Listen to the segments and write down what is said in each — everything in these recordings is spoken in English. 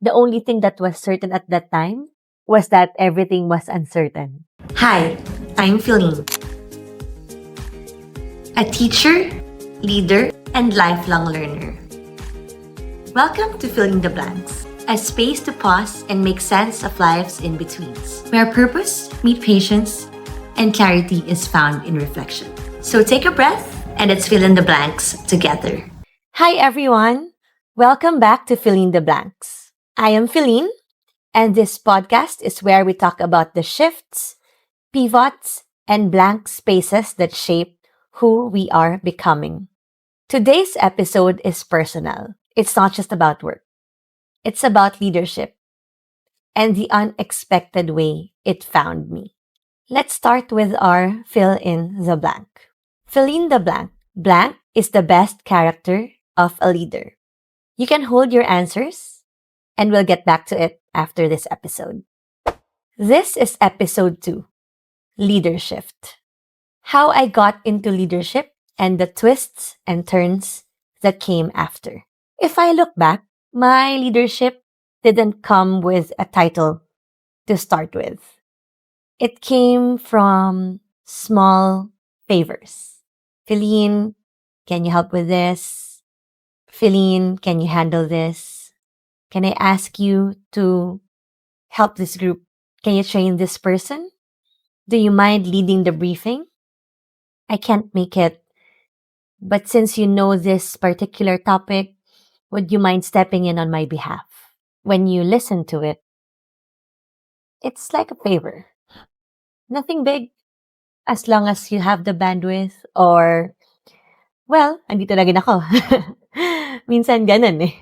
The only thing that was certain at that time was that everything was uncertain. Hi, I'm Philline, a teacher, leader, and lifelong learner. Welcome to Philline the Blanks, a space to pause and make sense of life's in-betweens, where purpose, meet patience, and clarity is found in reflection. So take a breath and let's fill in the blanks together. Hi everyone, welcome back to Philline the Blanks. I am Philline, and this podcast is where we talk about the shifts, pivots, and blank spaces that shape who we are becoming. Today's episode is personal. It's not just about work. It's about leadership and the unexpected way it found me. Let's start with our fill in the blank. Fill in the blank. Blank is the best character of a leader. You can hold your answers, and we'll get back to it after this episode. This is episode 2, Leadershift. How I got into leadership and the twists and turns that came after. If I look back, my leadership didn't come with a title to start with. It came from small favors. Philline, can you help with this? Philline, can you handle this? Can I ask you to help this group? Can you train this person? Do you mind leading the briefing? I can't make it, but since you know this particular topic, would you mind stepping in on my behalf? When you listen to it, it's like a favor. Nothing big, as long as you have the bandwidth or, well, andito na rin ako. Minsan ganun eh.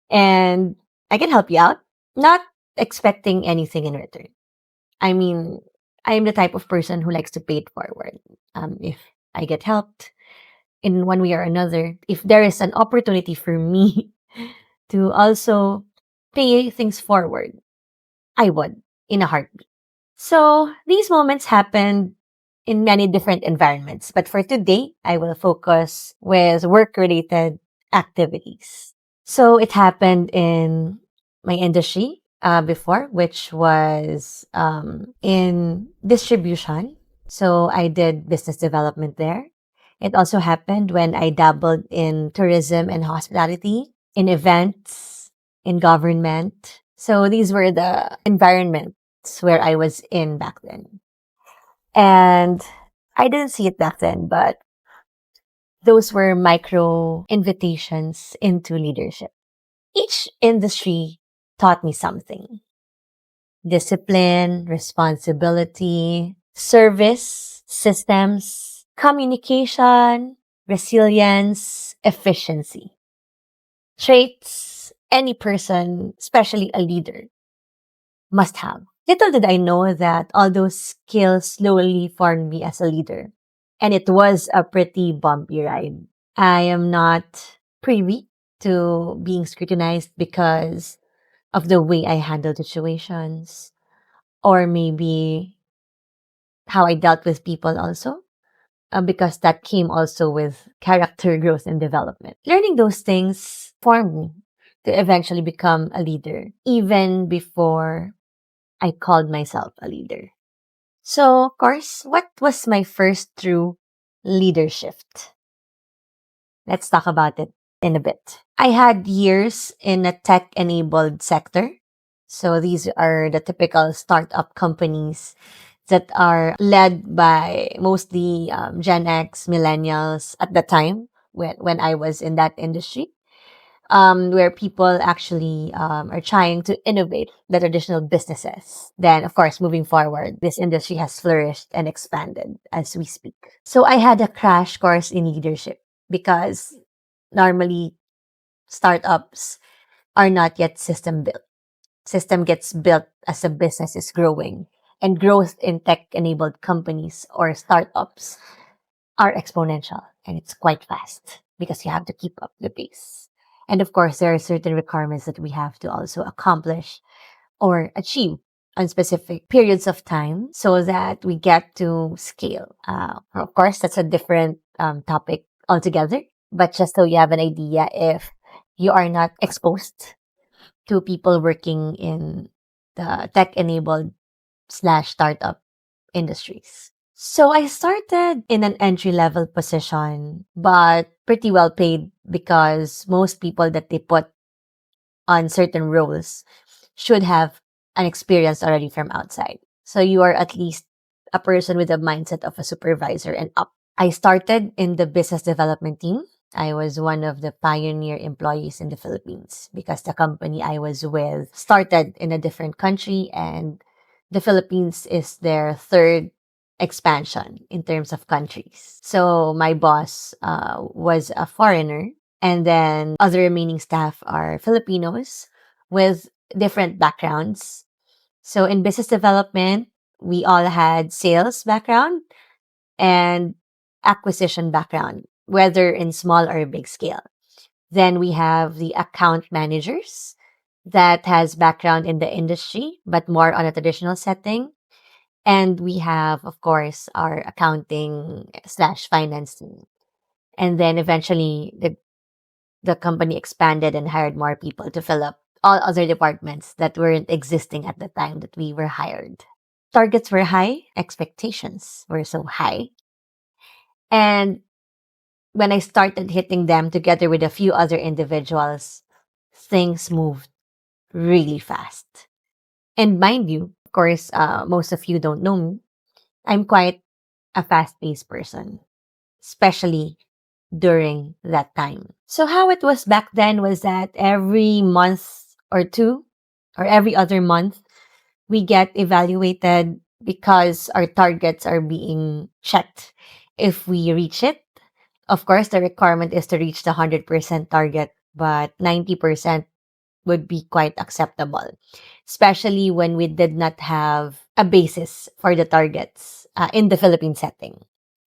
And I can help you out, not expecting anything in return. I mean, I'm the type of person who likes to pay it forward. If I get helped in one way or another, if there is an opportunity for me to also pay things forward, I would in a heartbeat. So these moments happened in many different environments, but for today, I will focus with work-related activities. So it happened in my industry before, which was in distribution. So I did business development there. It also happened when I dabbled in tourism and hospitality, in events, in government. So these were the environments where I was in back then. And I didn't see it back then, but those were micro invitations into leadership. Each industry taught me something: discipline, responsibility, service, systems, communication, resilience, efficiency. Traits any person, especially a leader, must have. Little did I know that all those skills slowly formed me as a leader. And it was a pretty bumpy ride. I am not privy to being scrutinized because of the way I handle situations, or maybe how I dealt with people also, because that came also with character growth and development. Learning those things formed me to eventually become a leader, even before I called myself a leader. So, of course, what was my first true leadership? Let's talk about it in a bit. I had years in a tech-enabled sector. So these are the typical startup companies that are led by mostly Gen X, millennials at the time when I was in that industry, where people actually are trying to innovate the traditional businesses. Then, of course, moving forward, this industry has flourished and expanded as we speak. So I had a crash course in leadership because normally startups are not yet system built. System gets built as a business is growing, and growth in tech-enabled companies or startups are exponential, and it's quite fast because you have to keep up the pace. And of course, there are certain requirements that we have to also accomplish or achieve on specific periods of time so that we get to scale. Of course, that's a different topic altogether, but just so you have an idea, if you are not exposed to people working in the tech-enabled slash startup industries. So I started in an entry-level position, but pretty well paid because most people that they put on certain roles should have an experience already from outside. So you are at least a person with the mindset of a supervisor and up. I started in the business development team. I was one of the pioneer employees in the Philippines because the company I was with started in a different country, and the Philippines is their third expansion in terms of countries. So my boss was a foreigner, and then other remaining staff are Filipinos with different backgrounds. So in business development, we all had sales background and acquisition background, whether in small or big scale. Then we have the account managers that has background in the industry, but more on a traditional setting. And we have, of course, our accounting slash finance team. And then eventually the company expanded and hired more people to fill up all other departments that weren't existing at the time that we were hired. Targets were high, expectations were so high. And when I started hitting them together with a few other individuals, things moved really fast. And mind you, of course, most of you don't know me. I'm quite a fast paced person, especially during that time. So, how it was back then was that every month or two, or every other month, we get evaluated because our targets are being checked. If we reach it, of course, the requirement is to reach the 100% target, but 90% would be quite acceptable, especially when we did not have a basis for the targets in the Philippine setting.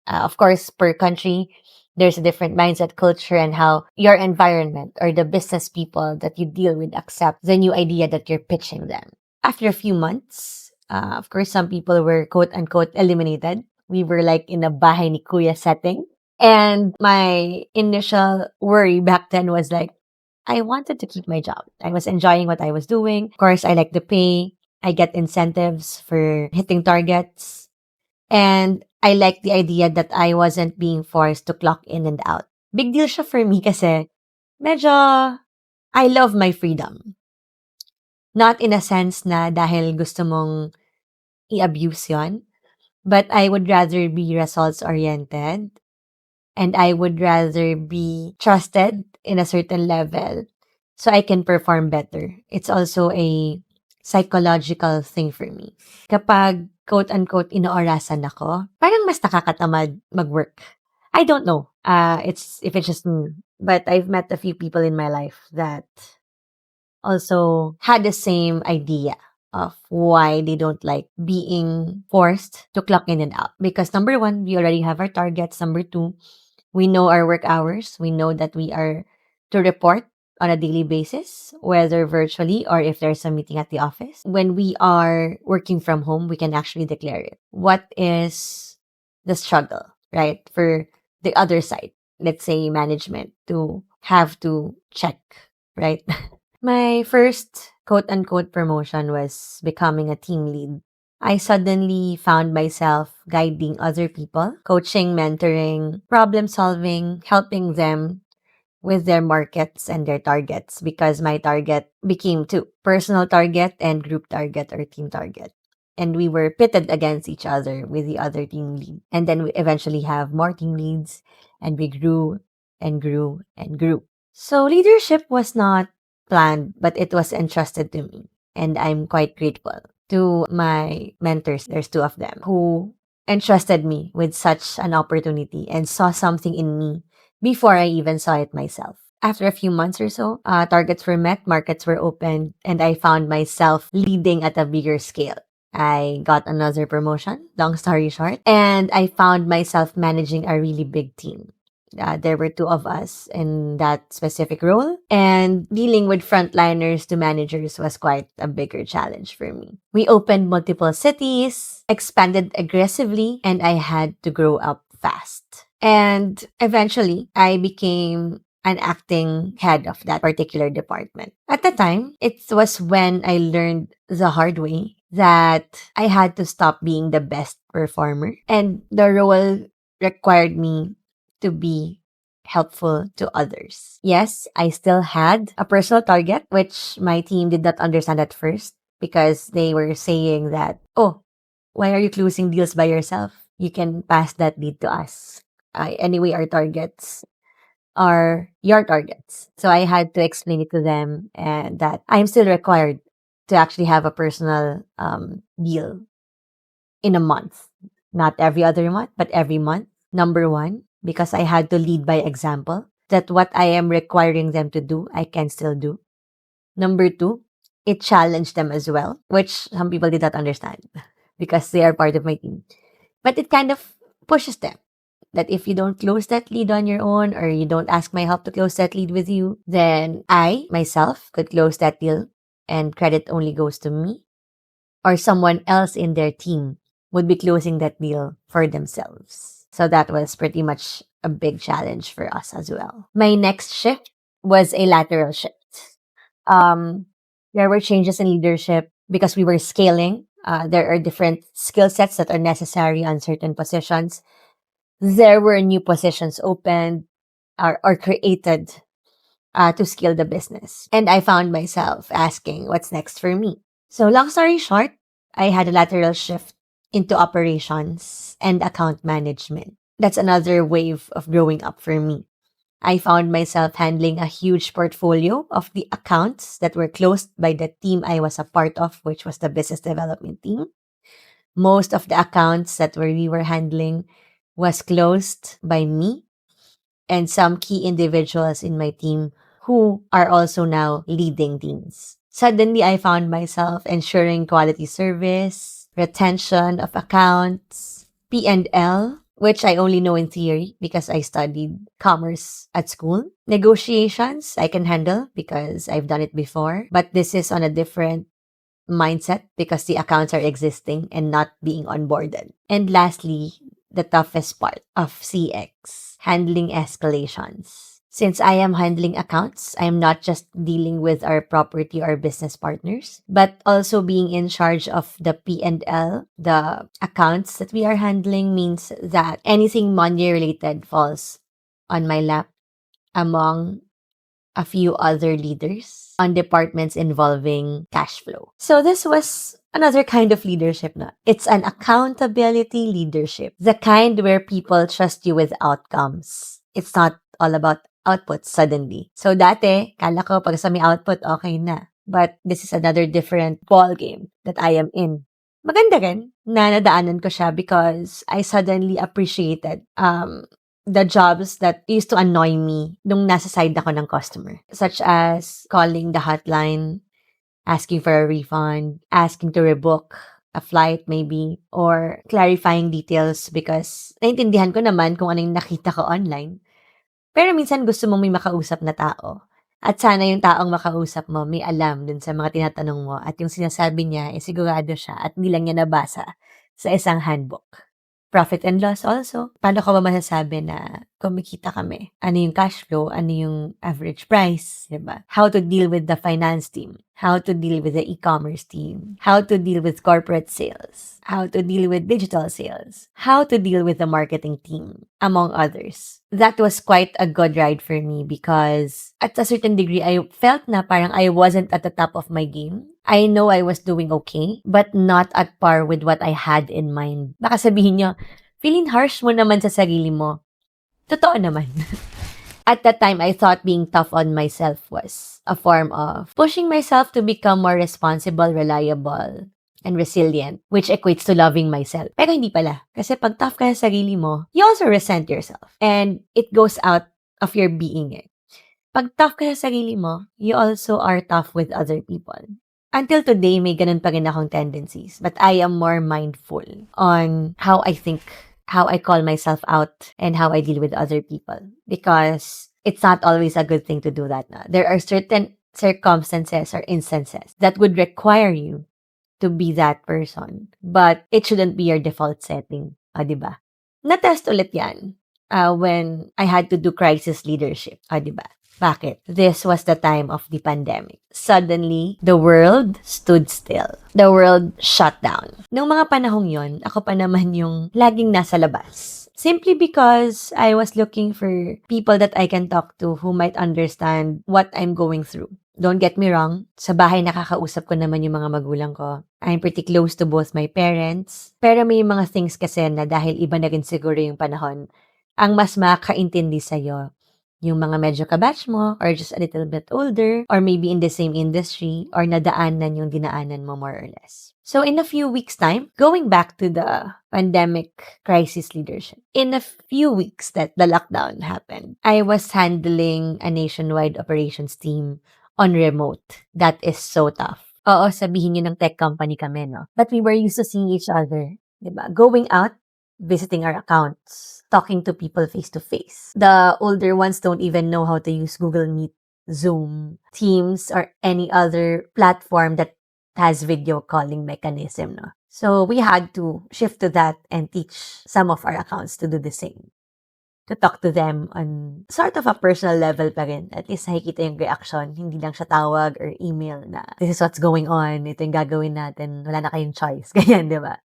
Of course, per country, there's a different mindset, culture, and how your environment or the business people that you deal with accept the new idea that you're pitching them. After a few months, of course, some people were quote unquote eliminated. We were like in a bahay ni kuya setting. And my initial worry back then was like, I wanted to keep my job. I was enjoying what I was doing. Of course, I like the pay. I get incentives for hitting targets. And I like the idea that I wasn't being forced to clock in and out. Big deal siya for me kasi medyo I love my freedom. Not in a sense na dahil gusto mong i-abuse yon, but I would rather be results-oriented, and I would rather be trusted in a certain level so I can perform better. It's also a psychological thing for me. Kapag quote-unquote inoorasan ako, parang mas nakakatamad mag-work. I don't know. It's if it's just me. But I've met a few people in my life that also had the same idea of why they don't like being forced to clock in and out. Because number one, we already have our targets. Number two, we know our work hours. We know that we are to report on a daily basis, whether virtually or if there's a meeting at the office. When we are working from home, we can actually declare it. What is the struggle, right? For the other side, let's say management, to have to check, right? My first quote unquote promotion was becoming a team lead. I suddenly found myself guiding other people, coaching, mentoring, problem solving, helping them with their markets and their targets because my target became two: personal target and group target or team target. And we were pitted against each other with the other team lead. And then we eventually have more team leads, and we grew and grew and grew. So leadership was not planned, but it was entrusted to me. And I'm quite grateful to my mentors. There's two of them who entrusted me with such an opportunity and saw something in me before I even saw it myself. After a few months or so, targets were met, markets were opened, and I found myself leading at a bigger scale. I got another promotion, long story short, and I found myself managing a really big team. There were two of us in that specific role, and dealing with frontliners to managers was quite a bigger challenge for me. We opened multiple cities, expanded aggressively, and I had to grow up fast. And eventually, I became an acting head of that particular department. At the time, it was when I learned the hard way that I had to stop being the best performer. And the role required me to be helpful to others. Yes, I still had a personal target, which my team did not understand at first because they were saying that, oh, why are you closing deals by yourself? You can pass that lead to us. Anyway, our targets are your targets. So I had to explain it to them and that I'm still required to actually have a personal deal in a month. Not every other month, but every month. Number one, because I had to lead by example, that what I am requiring them to do, I can still do. Number two, it challenged them as well, which some people did not understand because they are part of my team. But it kind of pushes them that if you don't close that lead on your own or you don't ask my help to close that lead with you, then I myself could close that deal and credit only goes to me or someone else in their team would be closing that deal for themselves. So that was pretty much a big challenge for us as well. My next shift was a lateral shift. Um, there were changes in leadership because we were scaling. There are different skill sets that are necessary on certain positions. There were new positions opened or created to scale the business. And I found myself asking, what's next for me? So, long story short, I had a lateral shift into operations and account management. That's another wave of growing up for me. I found myself handling a huge portfolio of the accounts that were closed by the team I was a part of, which was the business development team. Most of the accounts that we were handling was closed by me and some key individuals in my team who are also now leading teams. Suddenly, I found myself ensuring quality service, retention of accounts, P&L, which I only know in theory because I studied commerce at school. Negotiations, I can handle because I've done it before, but this is on a different mindset because the accounts are existing and not being onboarded. And lastly, the toughest part of CX, handling escalations. Since I am handling accounts, I am not just dealing with our property or business partners, but also being in charge of the P&L, the accounts that we are handling means that anything money related falls on my lap among a few other leaders on departments involving cash flow. So this was another kind of leadership na. It's an accountability leadership. The kind where people trust you with outcomes. It's not all about output suddenly. So dati, kala ko pag sa may output, okay na. But this is another different ball game that I am in. Maganda rin na nadaanan ko siya because I suddenly appreciated the jobs that used to annoy me nung nasa side ako ng customer. Such as calling the hotline, asking for a refund, asking to rebook a flight maybe, or clarifying details because naintindihan ko naman kung ano yung nakita ko online. Pero minsan gusto mo may makausap na tao. At sana yung taong makausap mo may alam dun sa mga tinatanong mo at yung sinasabi niya sigurado siya at hindi lang niya nabasa sa isang handbook. Profit and loss also. Paano ko ba masasabi na kumikita kami? Ano yung cash flow? Ano yung average price? Diba? How to deal with the finance team? How to deal with the e-commerce team? How to deal with corporate sales? How to deal with digital sales? How to deal with the marketing team? Among others. That was quite a good ride for me because at a certain degree, I felt na parang I wasn't at the top of my game. I know I was doing okay, but not at par with what I had in mind. Baka sabihin nyo, feeling harsh mo naman sa sarili mo. Totoo naman. At that time, I thought being tough on myself was a form of pushing myself to become more responsible, reliable, and resilient, which equates to loving myself. Pero hindi pala. Kasi pag tough ka sa sarili mo, you also resent yourself. And it goes out of your being eh. Pag tough ka sa sarili mo, you also are tough with other people. Until today, may ganun pa rin akong tendencies. But I am more mindful on how I think, how I call myself out, and how I deal with other people. Because it's not always a good thing to do that. Na. There are certain circumstances or instances that would require you to be that person. But it shouldn't be your default setting. O, diba? Na-test ulit yan. when I had to do crisis leadership. Di ba? Bakit? This was the time of the pandemic. Suddenly, the world stood still. The world shut down. Noong mga panahong yon, ako pa naman yung laging nasa labas. Simply because I was looking for people that I can talk to who might understand what I'm going through. Don't get me wrong, sa bahay nakakausap ko naman yung mga magulang ko. I'm pretty close to both my parents. Pero may mga things kasi na dahil iba na rin siguro yung panahon, ang mas makakaintindi sa'yo, yung mga medyo kabatch mo, or just a little bit older, or maybe in the same industry, or nadaanan yung dinaanan mo more or less. So in a few weeks' time, going back to the pandemic crisis leadership, in a few weeks that the lockdown happened, I was handling a nationwide operations team on remote. That is so tough. Oo, sabihin nyo ng tech company kami, no? But we were used to seeing each other, diba? Going out, visiting our accounts, talking to people face to face. The older ones don't even know how to use Google Meet, Zoom, Teams, or any other platform that has video calling mechanism, no? So we had to shift to that and teach some of our accounts to do the same. To talk to them on sort of a personal level pa rin. At least nakikita yung reaction. Hindi lang siya tawag or email na, this is what's going on, ito yung gagawin natin, wala na kayong choice. Ganyan, di ba?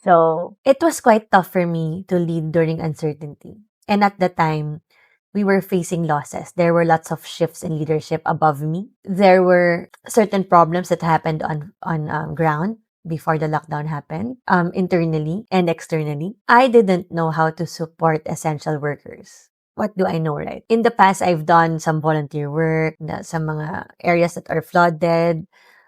So, it was quite tough for me to lead during uncertainty. And at the time, we were facing losses. There were lots of shifts in leadership above me. There were certain problems that happened on ground before the lockdown happened, internally and externally. I didn't know how to support essential workers. What do I know, right? In the past, I've done some volunteer work na sa mga areas that are flooded,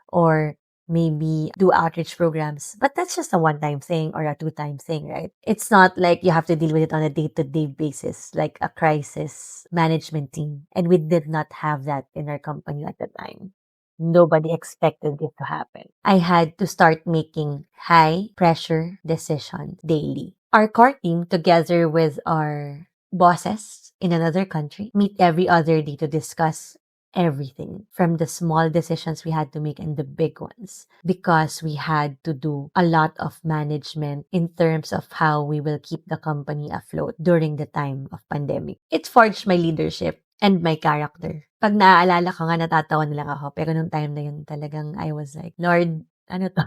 or maybe do outreach programs. But that's just a one-time thing or a two-time thing, right? It's not like you have to deal with it on a day-to-day basis, like a crisis management team. And we did not have that in our company at the time. Nobody expected it to happen. I had to start making high-pressure decisions daily. Our core team, together with our bosses in another country, meet every other day to discuss everything, from the small decisions we had to make and the big ones, because we had to do a lot of management in terms of how we will keep the company afloat during the time of pandemic. It forged my leadership and my character. Pag naaalala ko nga, natatawa na lang ako. Pero nung time na yun, talagang I was like, Lord, ano to?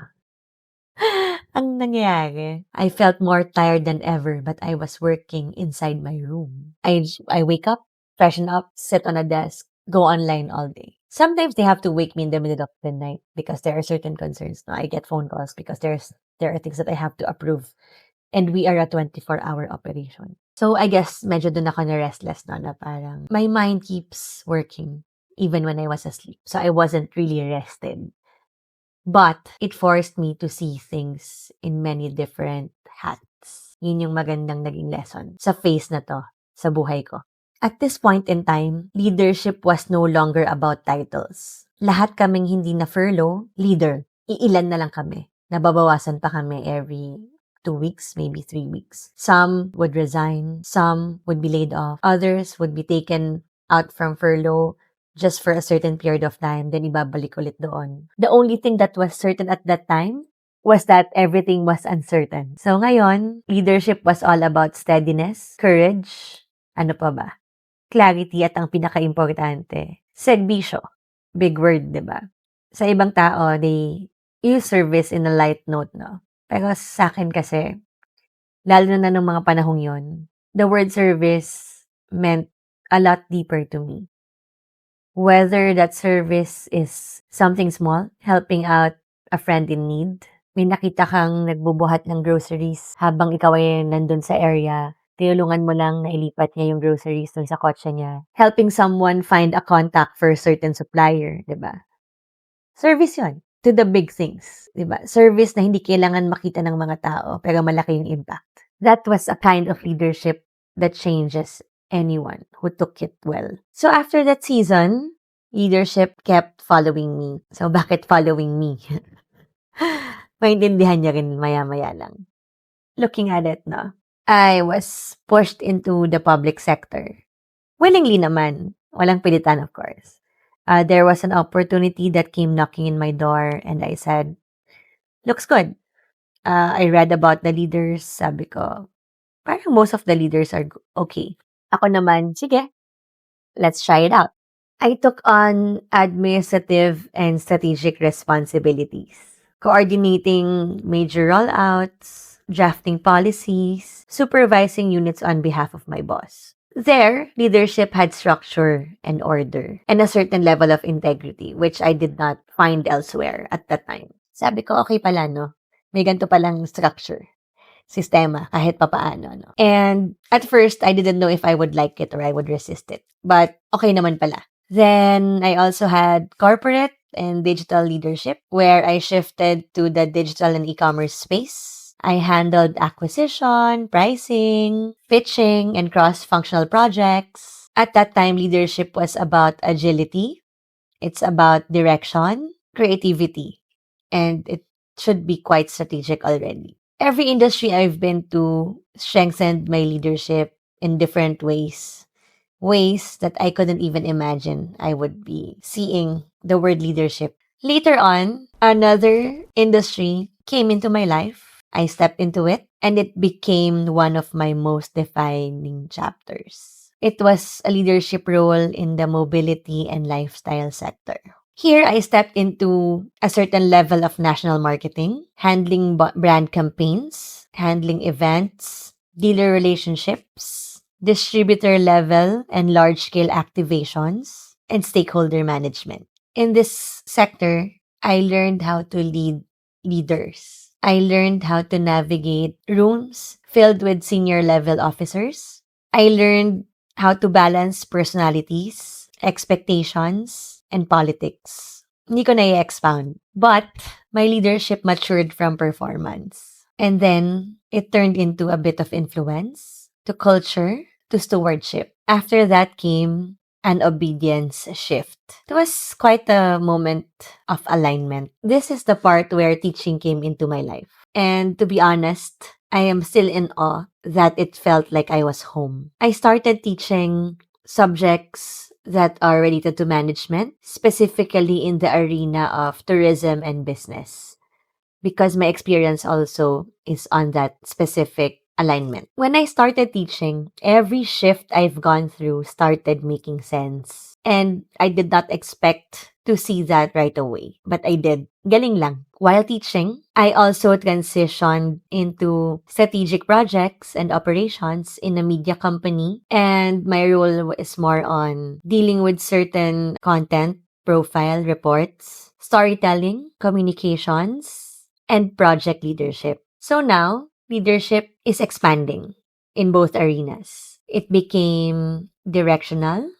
Ang nangyayari? I felt more tired than ever, but I was working inside my room. I wake up, freshen up, sit on a desk, go online all day. Sometimes they have to wake me in the middle of the night because there are certain concerns. No, I get phone calls because there are things that I have to approve. And we are a 24-hour operation. So I guess medyo dun ako na restless na parang my mind keeps working even when I was asleep. So I wasn't really rested. But it forced me to see things in many different hats. Yun yung magandang naging lesson sa phase na to, sa buhay ko. At this point in time, leadership was no longer about titles. Lahat kaming hindi na furlough, leader. Iilan na lang kami. Nababawasan pa kami every 2 weeks, maybe 3 weeks. Some would resign, some would be laid off, others would be taken out from furlough just for a certain period of time, then ibabalik ulit doon. The only thing that was certain at that time was that everything was uncertain. So ngayon, leadership was all about steadiness, courage, ano pa ba? Clarity, at ang pinaka-importante, serbisyo. Big word, di ba? Sa ibang tao, they use service in a light note, no? Pero sa akin kasi, lalo na nung mga panahong yon, the word service meant a lot deeper to me. Whether that service is something small, helping out a friend in need, may nakita kang nagbubuhat ng groceries habang ikaw ay nandun sa area, tinulungan mo lang na ilipat niya yung groceries dun sa kotse niya. Helping someone find a contact for a certain supplier, di ba? Service yon to the big things, di ba? Service na hindi kailangan makita ng mga tao, pero malaki yung impact. That was a kind of leadership that changes anyone who took it well. So after that season, leadership kept following me. So bakit following me? Maintindihan niya rin maya-maya lang. Looking at it, no? I was pushed into the public sector. Willingly naman. Walang pilitan, of course. There was an opportunity that came knocking in my door and I said, looks good. I read about the leaders. Sabi ko, parang most of the leaders are okay. Ako naman, sige, let's try it out. I took on administrative and strategic responsibilities, coordinating major rollouts, drafting policies, supervising units on behalf of my boss. There, leadership had structure and order and a certain level of integrity, which I did not find elsewhere at that time. Sabi ko, okay pala, no? May ganito palang structure, sistema, kahit papaano, no? And at first, I didn't know if I would like it or I would resist it. But okay naman pala. Then, I also had corporate and digital leadership, where I shifted to the digital and e-commerce space. I handled acquisition, pricing, pitching, and cross-functional projects. At that time, leadership was about agility. It's about direction, creativity, and it should be quite strategic already. Every industry I've been to strengthened my leadership in different ways that I couldn't even imagine I would be seeing the word leadership. Later on, another industry came into my life. I stepped into it, and it became one of my most defining chapters. It was a leadership role in the mobility and lifestyle sector. Here, I stepped into a certain level of national marketing, handling brand campaigns, handling events, dealer relationships, distributor level and large-scale activations, and stakeholder management. In this sector, I learned how to lead leaders. I learned how to navigate rooms filled with senior level officers. I learned how to balance personalities, expectations, and politics. Hindi ko na i-expound. But my leadership matured from performance. And then, it turned into a bit of influence, to culture, to stewardship. After that came an obedience shift. It was quite a moment of alignment. This is the part where teaching came into my life. And to be honest, I am still in awe that it felt like I was home. I started teaching subjects that are related to management, specifically in the arena of tourism and business, because my experience also is on that specific alignment. When I started teaching, every shift I've gone through started making sense. And I did not expect to see that right away, but I did. Galing lang. While teaching, I also transitioned into strategic projects and operations in a media company, and my role is more on dealing with certain content, profile reports, storytelling, communications, and project leadership. So now, leadership is expanding in both arenas. It became directional,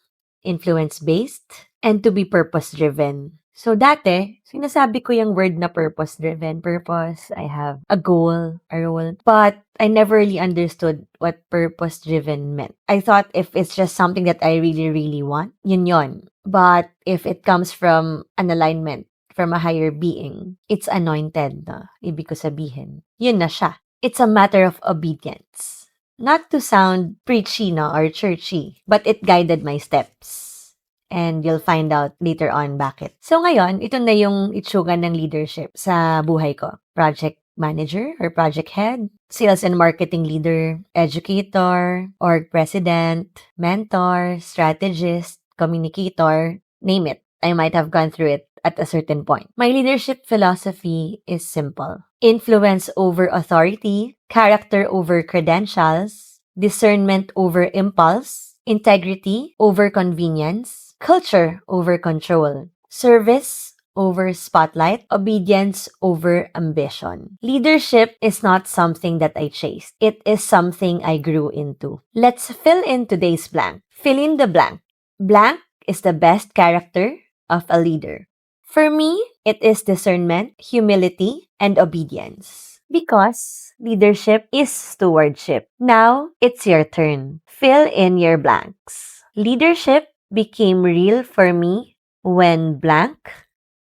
influence-based, and to be purpose-driven. So dati, sinasabi ko yung word na purpose-driven. Purpose, I have a goal, a role. But I never really understood what purpose-driven meant. I thought if it's just something that I really, really want, yun. But if it comes from an alignment, from a higher being, it's anointed na, ibig ko sabihin. Yun na siya. It's a matter of obedience. Not to sound preachy no, or churchy, but it guided my steps. And you'll find out later on bakit. So ngayon, ito na yung itsura ng leadership sa buhay ko. Project manager or project head, sales and marketing leader, educator, org president, mentor, strategist, communicator, name it. I might have gone through it at a certain point. My leadership philosophy is simple. Influence over authority, character over credentials, discernment over impulse, integrity over convenience, culture over control, service over spotlight, obedience over ambition. Leadership is not something that I chased. It is something I grew into. Let's fill in today's blank. Fill in the blank. Blank is the best character of a leader. For me, it is discernment, humility, and obedience. Because leadership is stewardship. Now, it's your turn. Fill in your blanks. Leadership became real for me when blank,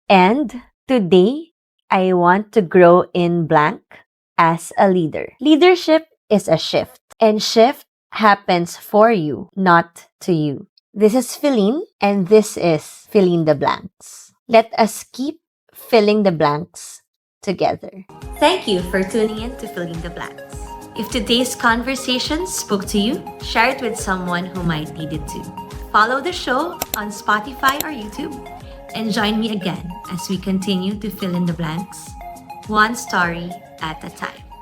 and today, I want to grow in blank as a leader. Leadership is a shift, and shift happens for you, not to you. This is Philline, and this is Philline the Blanks. Let us keep filling the blanks together. Thank you for tuning in to Philline the Blanks. If today's conversation spoke to you, share it with someone who might need it too. Follow the show on Spotify or YouTube and join me again as we continue to fill in the blanks, one story at a time.